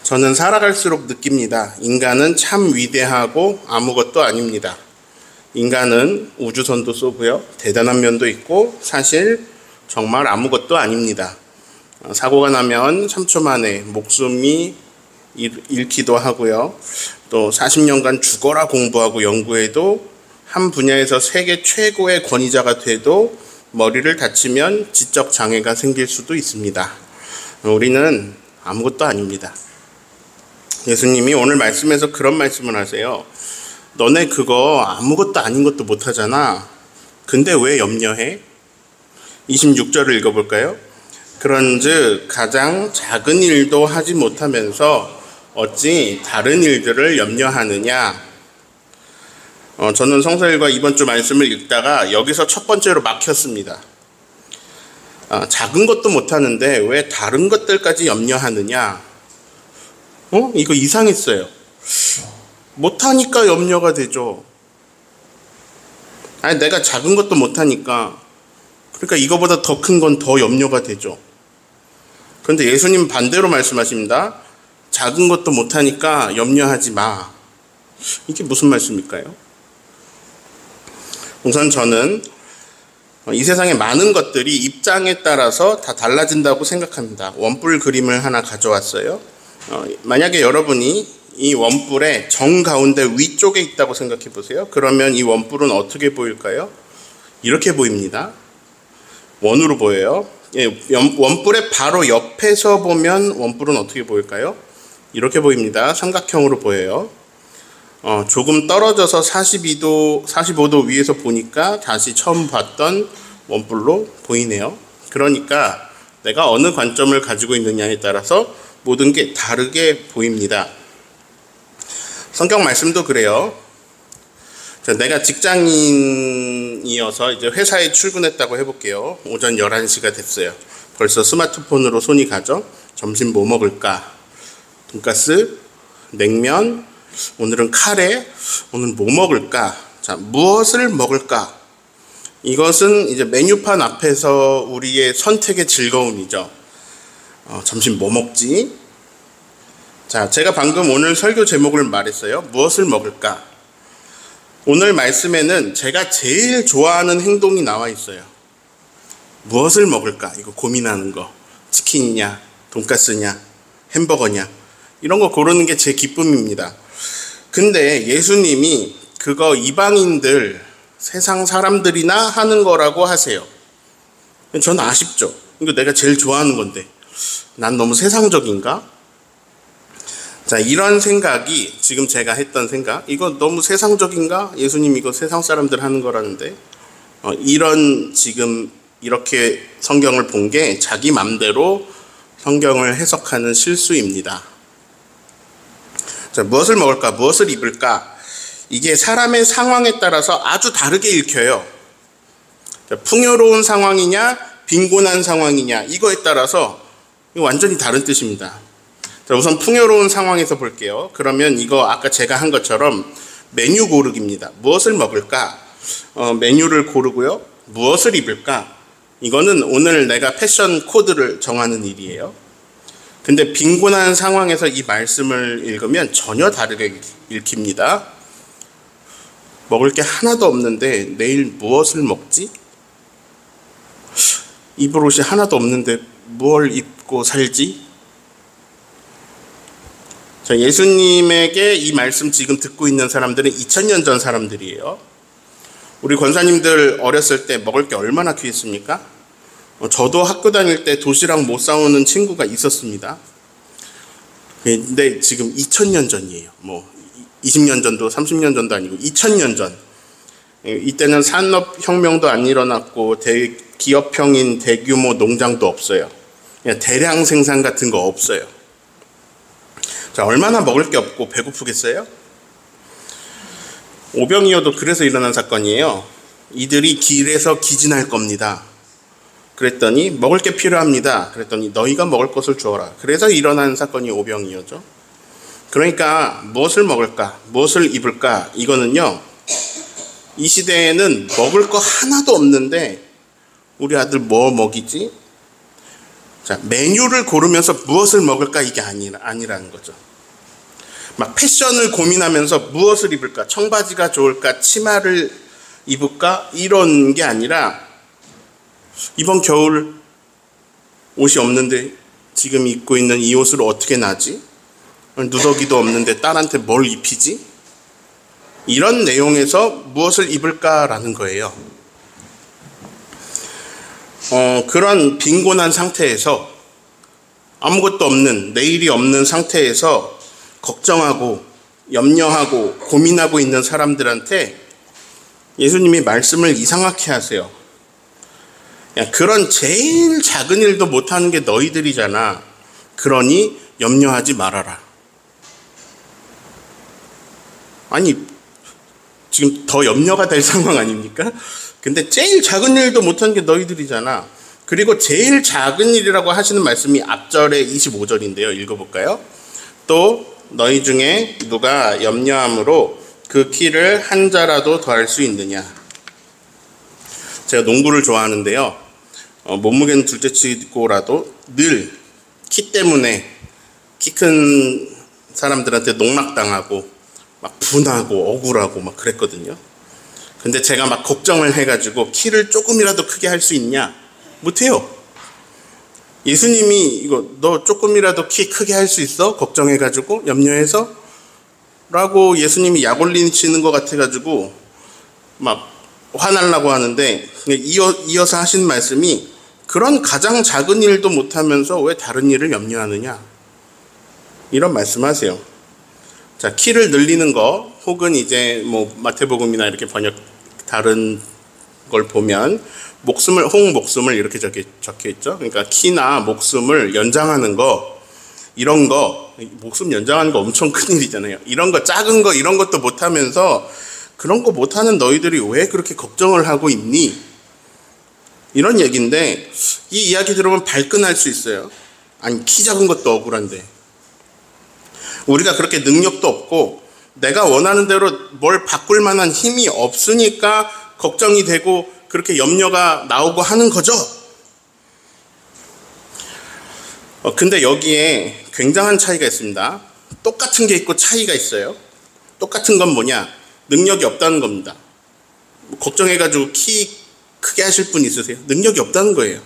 저는 살아갈수록 느낍니다. 인간은 참 위대하고 아무것도 아닙니다. 인간은 우주선도 쏘고요. 대단한 면도 있고 사실 정말 아무것도 아닙니다. 사고가 나면 3초 만에 목숨이 잃기도 하고요. 또 40년간 죽어라 공부하고 연구해도 한 분야에서 세계 최고의 권위자가 돼도 머리를 다치면 지적 장애가 생길 수도 있습니다. 우리는 아무것도 아닙니다. 예수님이 오늘 말씀에서 그런 말씀을 하세요. 너네 그거 아무것도 아닌 것도 못하잖아. 근데 왜 염려해? 26절을 읽어볼까요? 그런즉 가장 작은 일도 하지 못하면서 어찌 다른 일들을 염려하느냐? 저는 성서일과 이번 주 말씀을 읽다가 여기서 첫 번째로 막혔습니다. 작은 것도 못하는데 왜 다른 것들까지 염려하느냐? 이거 이상했어요. 못하니까 염려가 되죠. 아니, 내가 작은 것도 못하니까. 그러니까 이거보다 더 큰 건 더 염려가 되죠. 그런데 예수님 반대로 말씀하십니다. 작은 것도 못하니까 염려하지 마. 이게 무슨 말씀일까요? 우선 저는 이 세상의 많은 것들이 입장에 따라서 다 달라진다고 생각합니다. 원뿔 그림을 하나 가져왔어요. 만약에 여러분이 이 원뿔의 정 가운데 위쪽에 있다고 생각해 보세요. 그러면 이 원뿔은 어떻게 보일까요? 이렇게 보입니다. 원으로 보여요. 원뿔의 바로 옆에서 보면 원뿔은 어떻게 보일까요? 이렇게 보입니다. 삼각형으로 보여요. 조금 떨어져서 45도 위에서 보니까 다시 처음 봤던 원뿔로 보이네요. 그러니까 내가 어느 관점을 가지고 있느냐에 따라서 모든 게 다르게 보입니다. 성경 말씀도 그래요. 내가 직장인이어서 이제 회사에 출근했다고 해볼게요. 오전 11시가 됐어요. 벌써 스마트폰으로 손이 가죠. 점심 뭐 먹을까? 돈가스, 냉면, 오늘은 카레, 오늘 뭐 먹을까? 자, 무엇을 먹을까? 이것은 이제 메뉴판 앞에서 우리의 선택의 즐거움이죠. 점심 뭐 먹지? 자, 제가 방금 오늘 설교 제목을 말했어요. 무엇을 먹을까? 오늘 말씀에는 제가 제일 좋아하는 행동이 나와 있어요. 무엇을 먹을까? 이거 고민하는 거. 치킨이냐, 돈가스냐, 햄버거냐. 이런 거 고르는 게 제 기쁨입니다. 근데 예수님이 그거 이방인들, 세상 사람들이나 하는 거라고 하세요. 저는 아쉽죠. 이거 내가 제일 좋아하는 건데. 난 너무 세상적인가? 자, 이런 생각이 지금 제가 했던 생각, 이거 너무 세상적인가? 예수님 이거 세상 사람들 하는 거라는데. 이런 지금 이렇게 성경을 본 게 자기 맘대로 성경을 해석하는 실수입니다. 자, 무엇을 먹을까? 무엇을 입을까? 이게 사람의 상황에 따라서 아주 다르게 읽혀요. 자, 풍요로운 상황이냐, 빈곤한 상황이냐, 이거에 따라서 완전히 다른 뜻입니다. 자, 우선 풍요로운 상황에서 볼게요. 그러면 이거 아까 제가 한 것처럼 메뉴 고르기입니다. 무엇을 먹을까? 메뉴를 고르고요. 무엇을 입을까? 이거는 오늘 내가 패션 코드를 정하는 일이에요. 근데 빈곤한 상황에서 이 말씀을 읽으면 전혀 다르게 읽힙니다. 먹을 게 하나도 없는데 내일 무엇을 먹지? 입을 옷이 하나도 없는데 뭘 입고 살지? 자, 예수님에게 이 말씀 지금 듣고 있는 사람들은 2000년 전 사람들이에요. 우리 권사님들 어렸을 때 먹을 게 얼마나 귀했습니까? 저도 학교 다닐 때 도시락 못 사오는 친구가 있었습니다. 근데 지금 2000년 전이에요. 20년 전도 30년 전도 아니고 2000년 전. 이때는 산업혁명도 안 일어났고 기업형인 대규모 농장도 없어요. 그냥 대량 생산 같은 거 없어요. 자, 얼마나 먹을 게 없고 배고프겠어요? 오병이어도 그래서 일어난 사건이에요. 이들이 길에서 기진할 겁니다. 그랬더니 먹을 게 필요합니다. 그랬더니 너희가 먹을 것을 주어라. 그래서 일어난 사건이 오병이어죠. 그러니까 무엇을 먹을까? 무엇을 입을까? 이거는요. 이 시대에는 먹을 거 하나도 없는데 우리 아들 뭐 먹이지? 자, 메뉴를 고르면서 무엇을 먹을까 이게 아니라는 거죠. 막 패션을 고민하면서 무엇을 입을까, 청바지가 좋을까, 치마를 입을까 이런 게 아니라 이번 겨울 옷이 없는데 지금 입고 있는 이 옷을 어떻게 나지? 누더기도 없는데 딸한테 뭘 입히지? 이런 내용에서 무엇을 입을까라는 거예요. 그런 빈곤한 상태에서 아무것도 없는, 내일이 없는 상태에서 걱정하고 염려하고 고민하고 있는 사람들한테 예수님이 말씀을 이상하게 하세요. 야, 그런 제일 작은 일도 못하는 게 너희들이잖아. 그러니 염려하지 말아라. 아니, 지금 더 염려가 될 상황 아닙니까? 근데 제일 작은 일도 못하는 게 너희들이잖아. 그리고 제일 작은 일이라고 하시는 말씀이 앞절에 25절인데요. 읽어볼까요? 또 너희 중에 누가 염려함으로 그 키를 한 자라도 더할 수 있느냐. 제가 농구를 좋아하는데요. 몸무게는 둘째치고라도 늘 키 때문에 키 큰 사람들한테 농락당하고 막 분하고 억울하고 막 그랬거든요. 근데 제가 막 걱정을 해가지고 키를 조금이라도 크게 할 수 있냐? 못해요. 예수님이 이거 너 조금이라도 키 크게 할 수 있어? 걱정해가지고 염려해서? 라고 예수님이 약 올리시는 것 같아가지고 막 화나려고 하는데 이어서 하신 말씀이 그런 가장 작은 일도 못하면서 왜 다른 일을 염려하느냐? 이런 말씀하세요. 자, 키를 늘리는 거 혹은 이제 뭐 마태복음이나 이렇게 번역 다른 걸 보면 목숨을 이렇게 적혀 있죠. 그러니까 키나 목숨을 연장하는 거 이런 거 목숨 연장하는 거 엄청 큰 일이잖아요. 이런 거 작은 거 이런 것도 못하면서 그런 거 못하는 너희들이 왜 그렇게 걱정을 하고 있니? 이런 얘기인데 이 이야기 들으면 발끈할 수 있어요. 아니 키 작은 것도 억울한데 우리가 그렇게 능력도 없고 내가 원하는 대로 뭘 바꿀 만한 힘이 없으니까 걱정이 되고 그렇게 염려가 나오고 하는 거죠. 근데 여기에 굉장한 차이가 있습니다. 똑같은 게 있고 차이가 있어요. 똑같은 건 뭐냐? 능력이 없다는 겁니다. 걱정해가지고 키 크게 하실 분 있으세요? 능력이 없다는 거예요.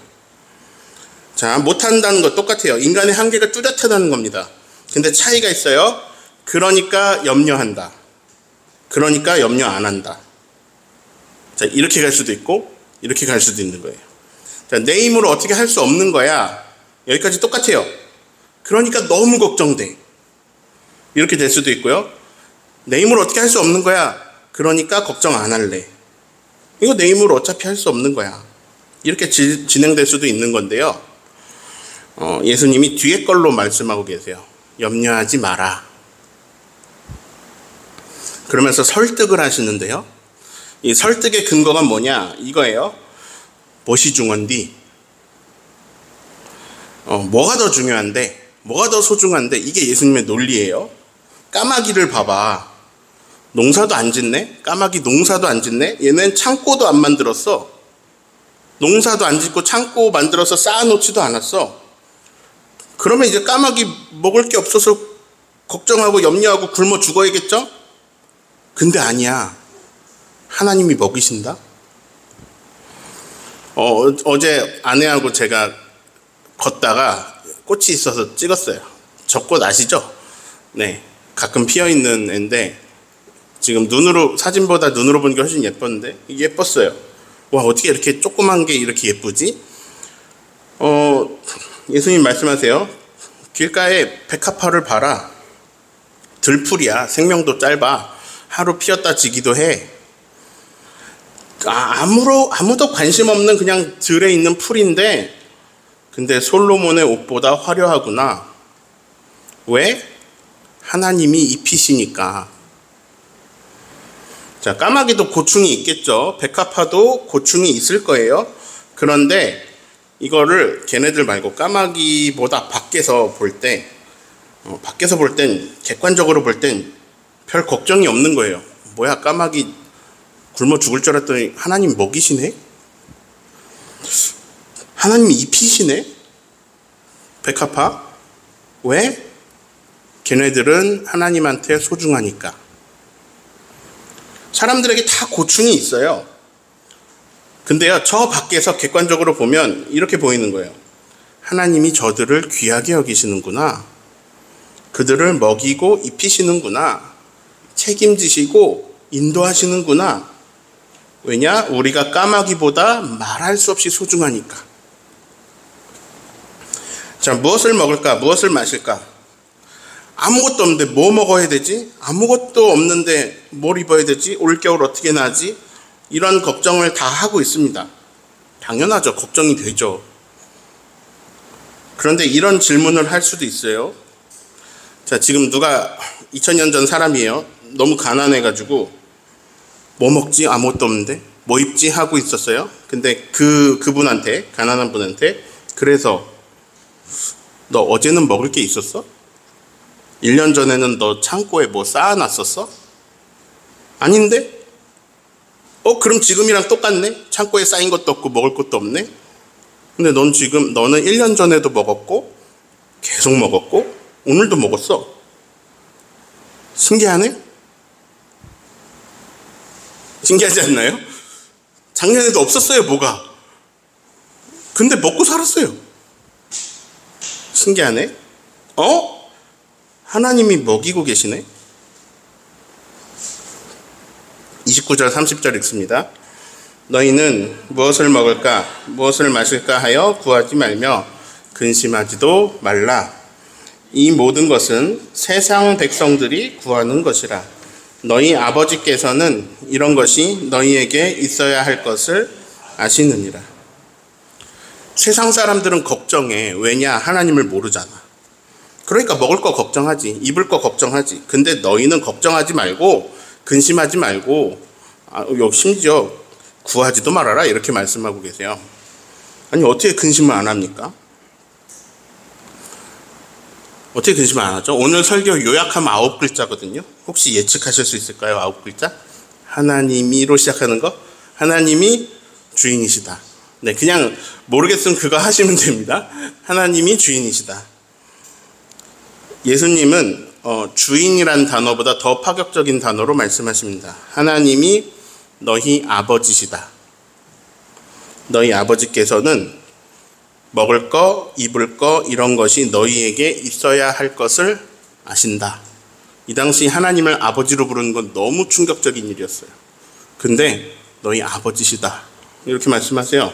자, 못한다는 거 똑같아요. 인간의 한계가 뚜렷하다는 겁니다. 근데 차이가 있어요. 그러니까 염려한다. 그러니까 염려 안 한다. 자, 이렇게 갈 수도 있고 이렇게 갈 수도 있는 거예요. 자, 내 힘으로 어떻게 할 수 없는 거야. 여기까지 똑같아요. 그러니까 너무 걱정돼. 이렇게 될 수도 있고요. 내 힘으로 어떻게 할 수 없는 거야. 그러니까 걱정 안 할래. 이거 내 힘으로 어차피 할 수 없는 거야. 이렇게 진행될 수도 있는 건데요. 예수님이 뒤에 걸로 말씀하고 계세요. 염려하지 마라. 그러면서 설득을 하시는데요. 이 설득의 근거가 뭐냐? 이거예요. 무엇이 중요한디? 뭐가 더 중요한데? 뭐가 더 소중한데? 이게 예수님의 논리예요. 까마귀를 봐봐. 농사도 안 짓네? 까마귀 농사도 안 짓네? 얘는 창고도 안 만들었어. 농사도 안 짓고 창고 만들어서 쌓아놓지도 않았어. 그러면 이제 까마귀 먹을 게 없어서 걱정하고 염려하고 굶어 죽어야겠죠? 근데 아니야. 하나님이 먹이신다? 어제 아내하고 제가 걷다가 꽃이 있어서 찍었어요. 저 꽃 아시죠? 네. 가끔 피어있는 애인데 지금 사진보다 눈으로 보는 게 훨씬 예뻤는데 예뻤어요. 와, 어떻게 이렇게 조그만 게 이렇게 예쁘지? 예수님 말씀하세요. 길가에 백합화를 봐라. 들풀이야. 생명도 짧아. 하루 피었다 지기도 해. 아무도 관심 없는 그냥 들에 있는 풀인데 근데 솔로몬의 옷보다 화려하구나. 왜? 하나님이 입히시니까. 자, 까마귀도 고충이 있겠죠. 백합화도 고충이 있을 거예요. 그런데 이거를 걔네들 말고 까마귀보다 밖에서 볼 땐 객관적으로 볼 땐 별 걱정이 없는 거예요. 뭐야, 까마귀 굶어 죽을 줄 알았더니 하나님 먹이시네? 하나님이 입히시네? 백합화. 왜? 걔네들은 하나님한테 소중하니까. 사람들에게 다 고충이 있어요. 근데요, 저 밖에서 객관적으로 보면 이렇게 보이는 거예요. 하나님이 저들을 귀하게 여기시는구나. 그들을 먹이고 입히시는구나. 책임지시고 인도하시는구나. 왜냐? 우리가 까마귀보다 말할 수 없이 소중하니까. 자, 무엇을 먹을까? 무엇을 마실까? 아무것도 없는데 뭐 먹어야 되지? 아무것도 없는데 뭘 입어야 되지? 올겨울 어떻게 나지? 이런 걱정을 다 하고 있습니다. 당연하죠. 걱정이 되죠. 그런데 이런 질문을 할 수도 있어요. 자, 지금 누가 2000년 전 사람이에요. 너무 가난해가지고 뭐 먹지? 아무것도 없는데 뭐 입지? 하고 있었어요. 근데 그분한테, 가난한 분한테, 그래서 너 어제는 먹을 게 있었어? 1년 전에는 너 창고에 뭐 쌓아놨었어? 아닌데? 그럼 지금이랑 똑같네? 창고에 쌓인 것도 없고 먹을 것도 없네? 근데 너는 1년 전에도 먹었고, 계속 먹었고, 오늘도 먹었어. 신기하네? 신기하지 않나요? 작년에도 없었어요, 뭐가. 근데 먹고 살았어요. 신기하네? 하나님이 먹이고 계시네? 29절 30절 읽습니다. 너희는 무엇을 먹을까 무엇을 마실까 하여 구하지 말며 근심하지도 말라. 이 모든 것은 세상 백성들이 구하는 것이라. 너희 아버지께서는 이런 것이 너희에게 있어야 할 것을 아시느니라. 세상 사람들은 걱정해. 왜냐? 하나님을 모르잖아. 그러니까 먹을 거 걱정하지, 입을 거 걱정하지. 근데 너희는 걱정하지 말고 근심하지 말고 심지어 구하지도 말아라 이렇게 말씀하고 계세요. 아니 어떻게 근심을 안 합니까? 어떻게 근심을 안 하죠? 오늘 설교 요약하면 9글자거든요. 혹시 예측하실 수 있을까요? 9글자? 하나님이로 시작하는 거? 하나님이 주인이시다. 네, 그냥 모르겠으면 그거 하시면 됩니다. 하나님이 주인이시다. 예수님은 주인이란 단어보다 더 파격적인 단어로 말씀하십니다. 하나님이 너희 아버지시다. 너희 아버지께서는 먹을 거, 입을 거 이런 것이 너희에게 있어야 할 것을 아신다. 이 당시 하나님을 아버지로 부르는 건 너무 충격적인 일이었어요. 근데 너희 아버지시다. 이렇게 말씀하세요.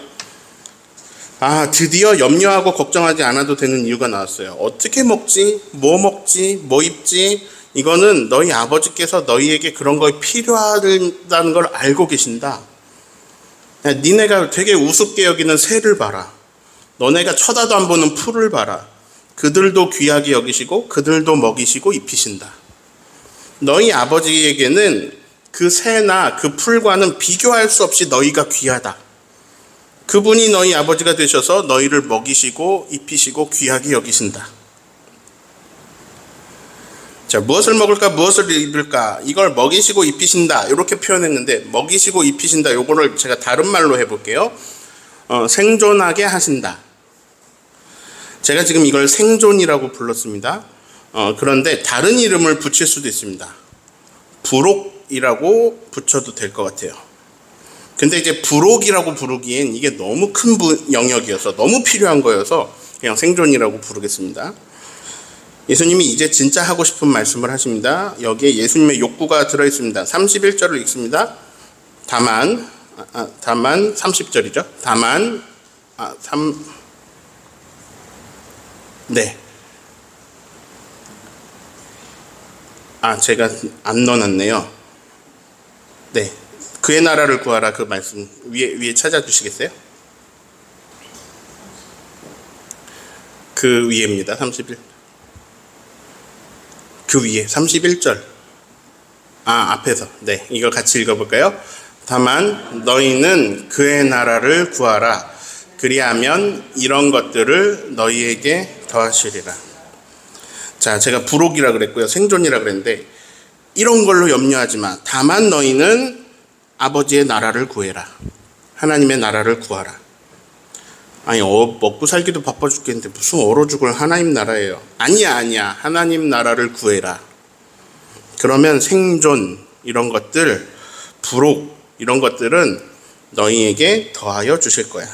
드디어 염려하고 걱정하지 않아도 되는 이유가 나왔어요. 어떻게 먹지? 뭐 입지? 이거는 너희 아버지께서 너희에게 그런 거 필요하다는 걸 알고 계신다. 니네가 되게 우습게 여기는 새를 봐라. 너네가 쳐다도 안 보는 풀을 봐라. 그들도 귀하게 여기시고 그들도 먹이시고 입히신다. 너희 아버지에게는 그 새나 그 풀과는 비교할 수 없이 너희가 귀하다. 그분이 너희 아버지가 되셔서 너희를 먹이시고 입히시고 귀하게 여기신다. 자, 무엇을 먹을까 무엇을 입을까 이걸 먹이시고 입히신다 이렇게 표현했는데, 먹이시고 입히신다 요거를 제가 다른 말로 해볼게요. 생존하게 하신다. 제가 지금 이걸 생존이라고 불렀습니다. 그런데 다른 이름을 붙일 수도 있습니다. 부록이라고 붙여도 될 것 같아요. 근데 이제 부록이라고 부르기엔 이게 너무 큰 영역이어서 너무 필요한 거여서 그냥 생존이라고 부르겠습니다. 예수님이 이제 진짜 하고 싶은 말씀을 하십니다. 여기에 예수님의 욕구가 들어있습니다. 31절을 읽습니다. 다만 30절이죠. 제가 안 넣어놨네요. 네. 그의 나라를 구하라 그 말씀 위에 찾아주시겠어요? 그 위에입니다. 31. 그 위에 31절. 앞에서. 네, 이걸 같이 읽어볼까요? 다만 너희는 그의 나라를 구하라. 그리하면 이런 것들을 너희에게 더하시리라. 자, 제가 부록이라 그랬고요. 생존이라 그랬는데 이런 걸로 염려하지 마. 다만 너희는 아버지의 나라를 구해라. 하나님의 나라를 구하라. 아니 먹고 살기도 바빠 죽겠는데 무슨 얼어 죽을 하나님 나라예요. 아니야. 하나님 나라를 구해라. 그러면 생존 이런 것들, 부록 이런 것들은 너희에게 더하여 주실 거야.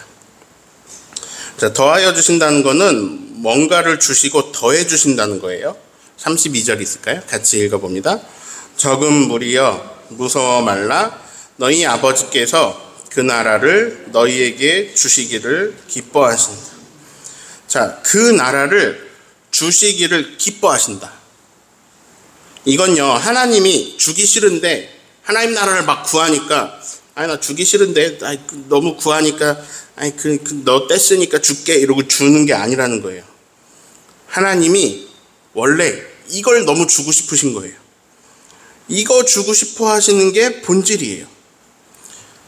자, 더하여 주신다는 거는 뭔가를 주시고 더해 주신다는 거예요. 32절 있을까요? 같이 읽어봅니다. 적은 무리여 무서워 말라. 너희 아버지께서 그 나라를 너희에게 주시기를 기뻐하신다. 자, 그 나라를 주시기를 기뻐하신다. 이건요, 하나님이 주기 싫은데 하나님 나라를 막 구하니까 아니 나 주기 싫은데 너무 구하니까 아니 너 뗐으니까 줄게 이러고 주는 게 아니라는 거예요. 하나님이 원래 이걸 너무 주고 싶으신 거예요. 이거 주고 싶어 하시는 게 본질이에요.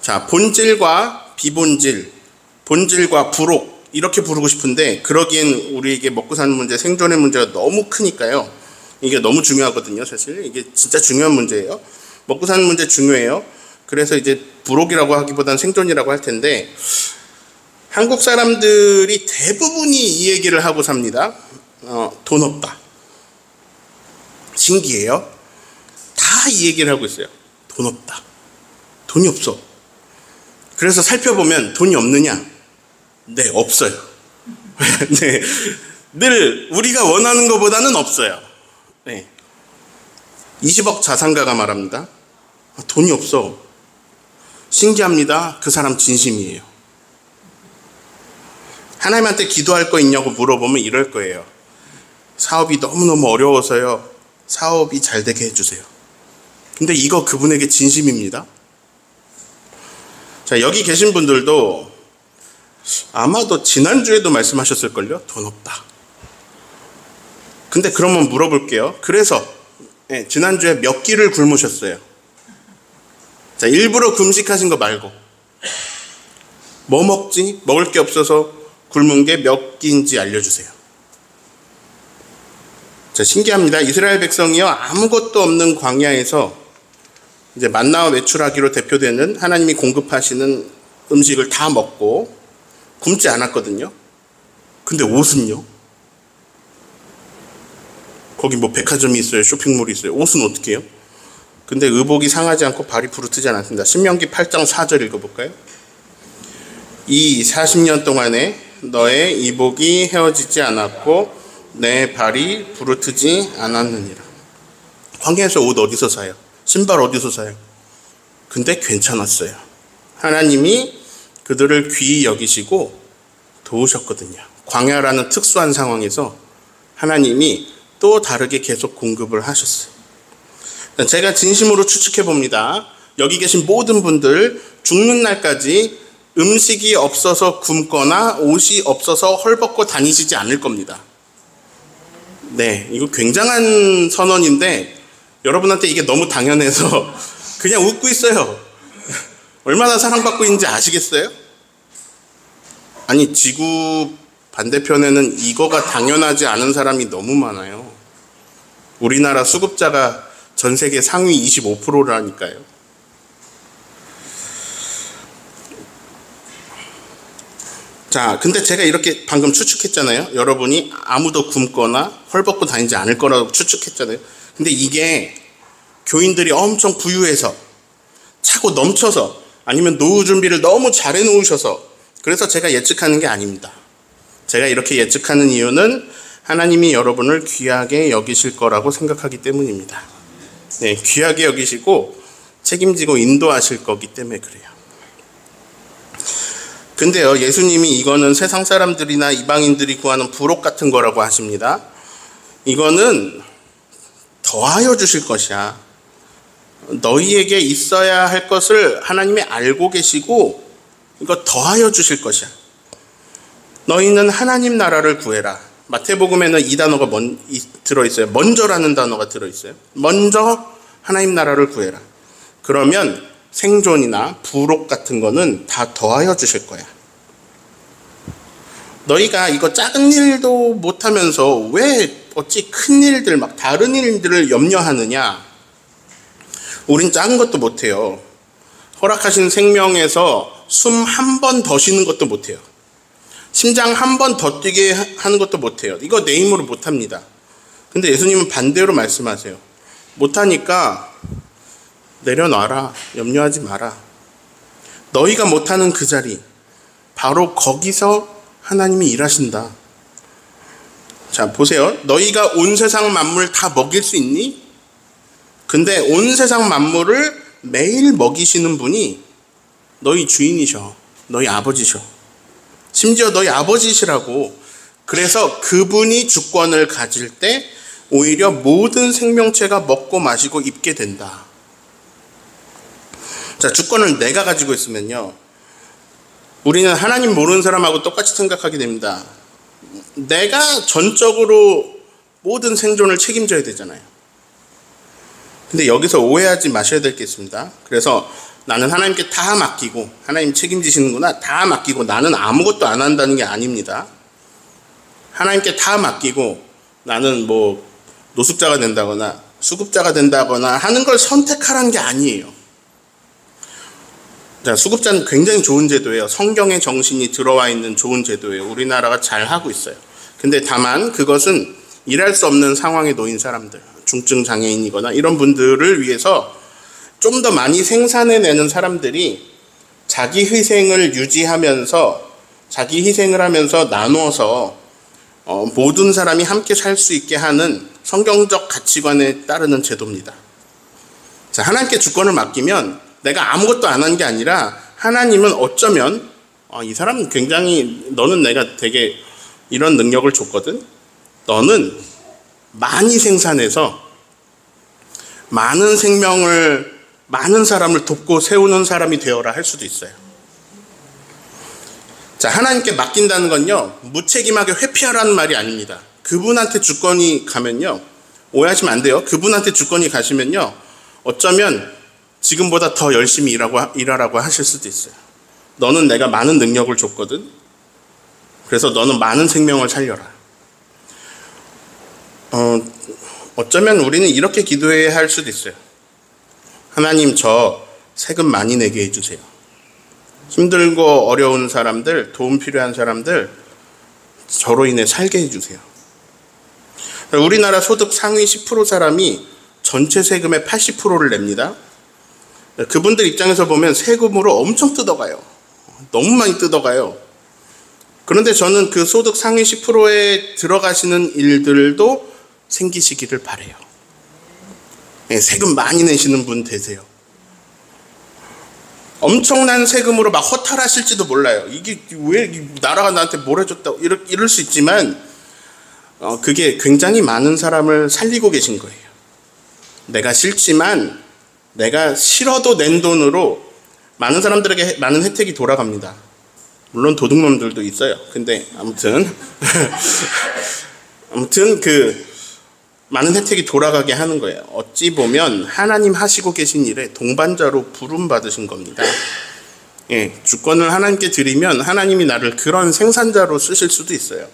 자, 본질과 비본질, 본질과 부록 이렇게 부르고 싶은데 그러기엔 우리에게 먹고 사는 문제, 생존의 문제가 너무 크니까요. 이게 너무 중요하거든요. 사실 이게 진짜 중요한 문제예요. 먹고 사는 문제 중요해요. 그래서 이제 부록이라고 하기보다는 생존이라고 할 텐데 한국 사람들이 대부분이 이 얘기를 하고 삽니다. 돈 없다. 신기해요. 다 이 얘기를 하고 있어요. 돈 없다. 돈이 없어. 그래서 살펴보면 돈이 없느냐? 네, 없어요. 네, 늘 우리가 원하는 것보다는 없어요. 네. 20억 자산가가 말합니다. 돈이 없어. 신기합니다. 그 사람 진심이에요. 하나님한테 기도할 거 있냐고 물어보면 이럴 거예요. 사업이 너무너무 어려워서요. 사업이 잘 되게 해주세요. 근데 이거 그분에게 진심입니다. 자, 여기 계신 분들도 아마도 지난주에도 말씀하셨을걸요? 돈 없다. 근데 그러면 물어볼게요. 그래서 지난주에 몇 끼를 굶으셨어요? 자, 일부러 금식하신 거 말고 뭐 먹지? 먹을 게 없어서 굶은 게 몇 끼인지 알려주세요. 자, 신기합니다. 이스라엘 백성이요, 아무것도 없는 광야에서 이제 만나와 메추라기로 대표되는 하나님이 공급하시는 음식을 다 먹고 굶지 않았거든요. 근데 옷은요? 거기 뭐 백화점이 있어요, 쇼핑몰이 있어요. 옷은 어떻게 해요? 근데 의복이 상하지 않고 발이 부르트지 않았습니다. 신명기 8장 4절 읽어볼까요? 이 40년 동안에 너의 이복이 헤어지지 않았고 내 발이 부르트지 않았느니라. 광야에서 옷 어디서 사요? 신발 어디서 사요? 근데 괜찮았어요. 하나님이 그들을 귀히 여기시고 도우셨거든요. 광야라는 특수한 상황에서 하나님이 또 다르게 계속 공급을 하셨어요. 제가 진심으로 추측해 봅니다. 여기 계신 모든 분들 죽는 날까지 음식이 없어서 굶거나 옷이 없어서 헐벗고 다니시지 않을 겁니다. 네, 이거 굉장한 선언인데 여러분한테 이게 너무 당연해서 그냥 웃고 있어요. 얼마나 사랑받고 있는지 아시겠어요? 아니, 지구 반대편에는 이거가 당연하지 않은 사람이 너무 많아요. 우리나라 수급자가 전 세계 상위 25%라니까요. 자, 근데 제가 이렇게 방금 추측했잖아요. 여러분이 아무도 굶거나 헐벗고 다니지 않을 거라고 추측했잖아요. 근데 이게 교인들이 엄청 부유해서 차고 넘쳐서 아니면 노후 준비를 너무 잘해 놓으셔서 그래서 제가 예측하는 게 아닙니다. 제가 이렇게 예측하는 이유는 하나님이 여러분을 귀하게 여기실 거라고 생각하기 때문입니다. 네, 귀하게 여기시고 책임지고 인도하실 거기 때문에 그래요. 근데요, 예수님이 이거는 세상 사람들이나 이방인들이 구하는 부록 같은 거라고 하십니다. 이거는 더하여 주실 것이야. 너희에게 있어야 할 것을 하나님이 알고 계시고 이거 더하여 주실 것이야. 너희는 하나님 나라를 구해라. 마태복음에는 이 단어가 들어있어요. 먼저라는 단어가 들어있어요. 먼저 하나님 나라를 구해라. 그러면 생존이나 부록 같은 거는 다 더하여 주실 거야. 너희가 이거 작은 일도 못하면서 왜 어찌 큰 일들 막 다른 일들을 염려하느냐. 우린 작은 것도 못해요. 허락하신 생명에서 숨 한 번 더 쉬는 것도 못해요. 심장 한 번 더 뛰게 하는 것도 못해요. 이거 내 힘으로 못합니다. 근데 예수님은 반대로 말씀하세요. 못하니까 내려놔라. 염려하지 마라. 너희가 못하는 그 자리, 바로 거기서 하나님이 일하신다. 자, 보세요. 너희가 온 세상 만물 다 먹일 수 있니? 근데 온 세상 만물을 매일 먹이시는 분이 너희 주인이셔. 너희 아버지셔. 심지어 너희 아버지시라고. 그래서 그분이 주권을 가질 때 오히려 모든 생명체가 먹고 마시고 입게 된다. 자, 주권을 내가 가지고 있으면요, 우리는 하나님 모르는 사람하고 똑같이 생각하게 됩니다. 내가 전적으로 모든 생존을 책임져야 되잖아요. 근데 여기서 오해하지 마셔야 될 게 있습니다. 그래서 나는 하나님께 다 맡기고, 하나님 책임지시는구나, 다 맡기고 나는 아무것도 안 한다는 게 아닙니다. 하나님께 다 맡기고 나는 뭐 노숙자가 된다거나 수급자가 된다거나 하는 걸 선택하라는 게 아니에요. 자, 수급자는 굉장히 좋은 제도예요. 성경의 정신이 들어와 있는 좋은 제도예요. 우리나라가 잘 하고 있어요. 근데 다만 그것은 일할 수 없는 상황에 놓인 사람들, 중증 장애인이거나 이런 분들을 위해서 좀 더 많이 생산해내는 사람들이 자기 희생을 유지하면서, 자기 희생을 하면서 나눠서 모든 사람이 함께 살 수 있게 하는 성경적 가치관에 따르는 제도입니다. 자, 하나님께 주권을 맡기면 내가 아무것도 안 한 게 아니라 하나님은 어쩌면 이 사람은 굉장히, 너는 내가 되게 이런 능력을 줬거든. 너는 많이 생산해서 많은 생명을, 많은 사람을 돕고 세우는 사람이 되어라 할 수도 있어요. 자, 하나님께 맡긴다는 건요, 무책임하게 회피하라는 말이 아닙니다. 그분한테 주권이 가면요, 오해하시면 안 돼요. 그분한테 주권이 가시면요, 어쩌면 지금보다 더 열심히 일하라고 하실 수도 있어요. 너는 내가 많은 능력을 줬거든. 그래서 너는 많은 생명을 살려라. 어쩌면 우리는 이렇게 기도해야 할 수도 있어요. 하나님, 저 세금 많이 내게 해주세요. 힘들고 어려운 사람들, 도움 필요한 사람들, 저로 인해 살게 해주세요. 우리나라 소득 상위 10% 사람이 전체 세금의 80%를 냅니다. 그분들 입장에서 보면 세금으로 엄청 뜯어가요. 너무 많이 뜯어가요. 그런데 저는 그 소득 상위 10%에 들어가시는 일들도 생기시기를 바라요. 세금 많이 내시는 분 되세요. 엄청난 세금으로 막 허탈하실지도 몰라요. 이게 왜 나라가 나한테 뭘 해줬다고 이럴 수 있지만 그게 굉장히 많은 사람을 살리고 계신 거예요. 내가 싫지만 내가 싫어도 낸 돈으로 많은 사람들에게 많은 혜택이 돌아갑니다. 물론 도둑놈들도 있어요. 근데 아무튼 그 많은 혜택이 돌아가게 하는 거예요. 어찌 보면 하나님 하시고 계신 일에 동반자로 부름받으신 겁니다. 예, 주권을 하나님께 드리면 하나님이 나를 그런 생산자로 쓰실 수도 있어요.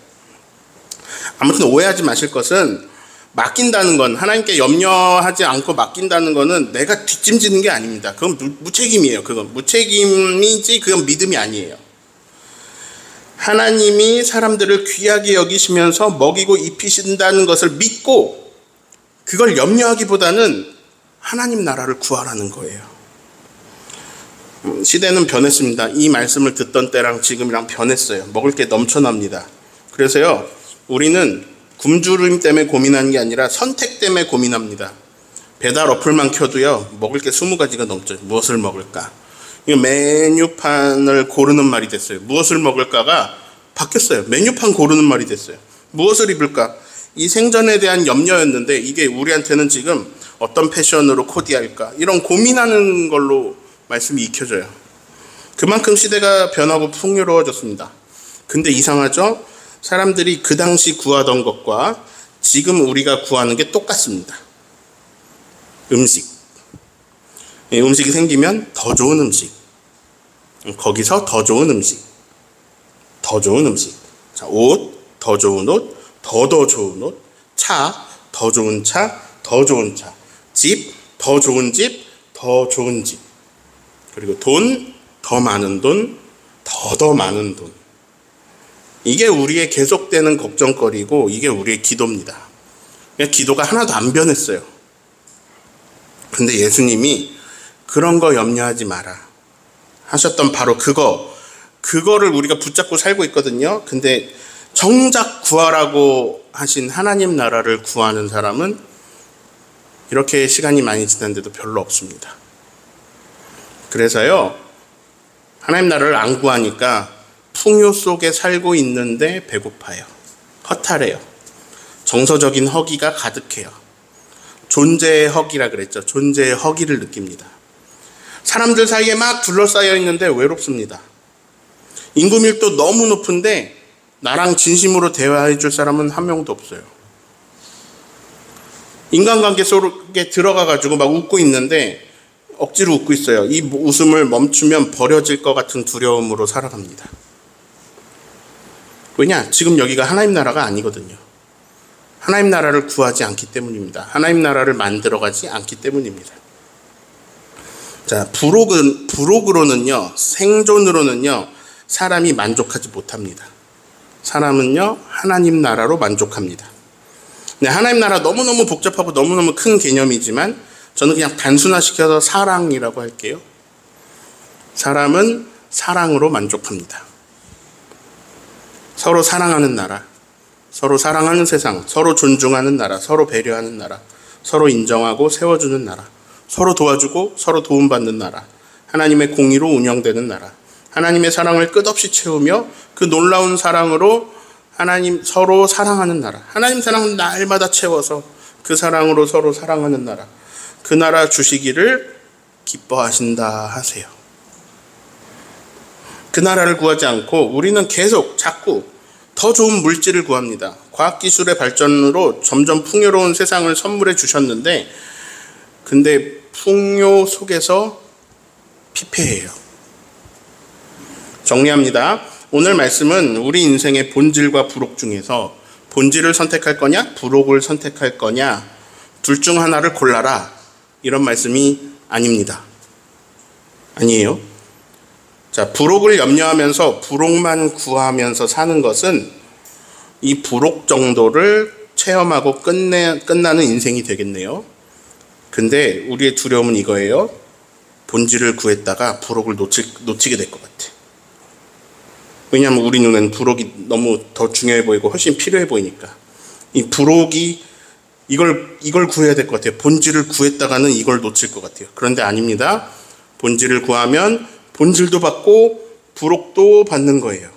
아무튼 오해하지 마실 것은, 맡긴다는 건, 하나님께 염려하지 않고 맡긴다는 거는 내가 뒷짐지는 게 아닙니다. 그건 무책임이에요. 그건 무책임이지, 그건 믿음이 아니에요. 하나님이 사람들을 귀하게 여기시면서 먹이고 입히신다는 것을 믿고 그걸 염려하기보다는 하나님 나라를 구하라는 거예요. 시대는 변했습니다. 이 말씀을 듣던 때랑 지금이랑 변했어요. 먹을 게 넘쳐납니다. 그래서요, 우리는 굶주림 때문에 고민하는 게 아니라 선택 때문에 고민합니다. 배달 어플만 켜도요, 먹을 게 20가지가 넘죠. 무엇을 먹을까? 이거 메뉴판을 고르는 말이 됐어요. 무엇을 먹을까가 바뀌었어요. 메뉴판 고르는 말이 됐어요. 무엇을 입을까? 이 생전에 대한 염려였는데 이게 우리한테는 지금 어떤 패션으로 코디할까? 이런 고민하는 걸로 말씀이 익혀져요. 그만큼 시대가 변하고 풍요로워졌습니다. 근데 이상하죠? 사람들이 그 당시 구하던 것과 지금 우리가 구하는 게 똑같습니다. 음식. 음식이 생기면 더 좋은 음식. 거기서 더 좋은 음식. 더 좋은 음식. 자, 옷, 더 좋은 옷, 더 좋은 옷. 차, 더 좋은 차, 더 좋은 차. 집, 더 좋은 집, 더 좋은 집. 그리고 돈, 더 많은 돈, 더 많은 돈. 이게 우리의 계속되는 걱정거리고 이게 우리의 기도입니다. 그냥 기도가 하나도 안 변했어요. 근데 예수님이 그런 거 염려하지 마라 하셨던 바로 그거를 우리가 붙잡고 살고 있거든요. 근데 정작 구하라고 하신 하나님 나라를 구하는 사람은 이렇게 시간이 많이 지났는데도 별로 없습니다. 그래서요, 하나님 나라를 안 구하니까 풍요 속에 살고 있는데 배고파요. 허탈해요. 정서적인 허기가 가득해요. 존재의 허기라 그랬죠. 존재의 허기를 느낍니다. 사람들 사이에 막 둘러싸여 있는데 외롭습니다. 인구 밀도 너무 높은데 나랑 진심으로 대화해 줄 사람은 한 명도 없어요. 인간관계 속에 들어가가지고 막 웃고 있는데 억지로 웃고 있어요. 이 웃음을 멈추면 버려질 것 같은 두려움으로 살아갑니다. 왜냐? 지금 여기가 하나님 나라가 아니거든요. 하나님 나라를 구하지 않기 때문입니다. 하나님 나라를 만들어가지 않기 때문입니다. 자, 부록으로는요, 생존으로는요, 사람이 만족하지 못합니다. 사람은요, 하나님 나라로 만족합니다. 네, 하나님 나라 너무너무 복잡하고 너무너무 큰 개념이지만 저는 그냥 단순화시켜서 사랑이라고 할게요. 사람은 사랑으로 만족합니다. 서로 사랑하는 나라, 서로 사랑하는 세상, 서로 존중하는 나라, 서로 배려하는 나라, 서로 인정하고 세워주는 나라, 서로 도와주고 서로 도움받는 나라, 하나님의 공의로 운영되는 나라, 하나님의 사랑을 끝없이 채우며 그 놀라운 사랑으로 하나님 서로 사랑하는 나라, 하나님 사랑은 날마다 채워서 그 사랑으로 서로 사랑하는 나라, 그 나라 주시기를 기뻐하신다 하세요. 그 나라를 구하지 않고 우리는 계속 자꾸 더 좋은 물질을 구합니다. 과학기술의 발전으로 점점 풍요로운 세상을 선물해 주셨는데 근데 풍요 속에서 피폐해요. 정리합니다. 오늘 말씀은 우리 인생의 본질과 부록 중에서 본질을 선택할 거냐, 부록을 선택할 거냐, 둘 중 하나를 골라라. 이런 말씀이 아닙니다. 아니에요. 자, 부록을 염려하면서 부록만 구하면서 사는 것은 이 부록 정도를 체험하고 끝나는 인생이 되겠네요. 근데 우리의 두려움은 이거예요. 본질을 구했다가 부록을 놓치게 될 것 같아. 왜냐하면 우리 눈에는 부록이 너무 더 중요해 보이고 훨씬 필요해 보이니까. 이 부록이 이걸 구해야 될 것 같아요. 본질을 구했다가는 이걸 놓칠 것 같아요. 그런데 아닙니다. 본질을 구하면 본질도 받고 부록도 받는 거예요.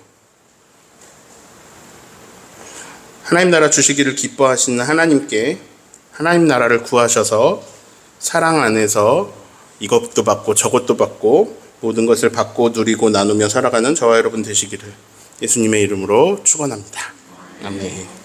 하나님 나라 주시기를 기뻐하시는 하나님께 하나님 나라를 구하셔서 사랑 안에서 이것도 받고 저것도 받고 모든 것을 받고 누리고 나누며 살아가는 저와 여러분 되시기를 예수님의 이름으로 축원합니다. 아멘.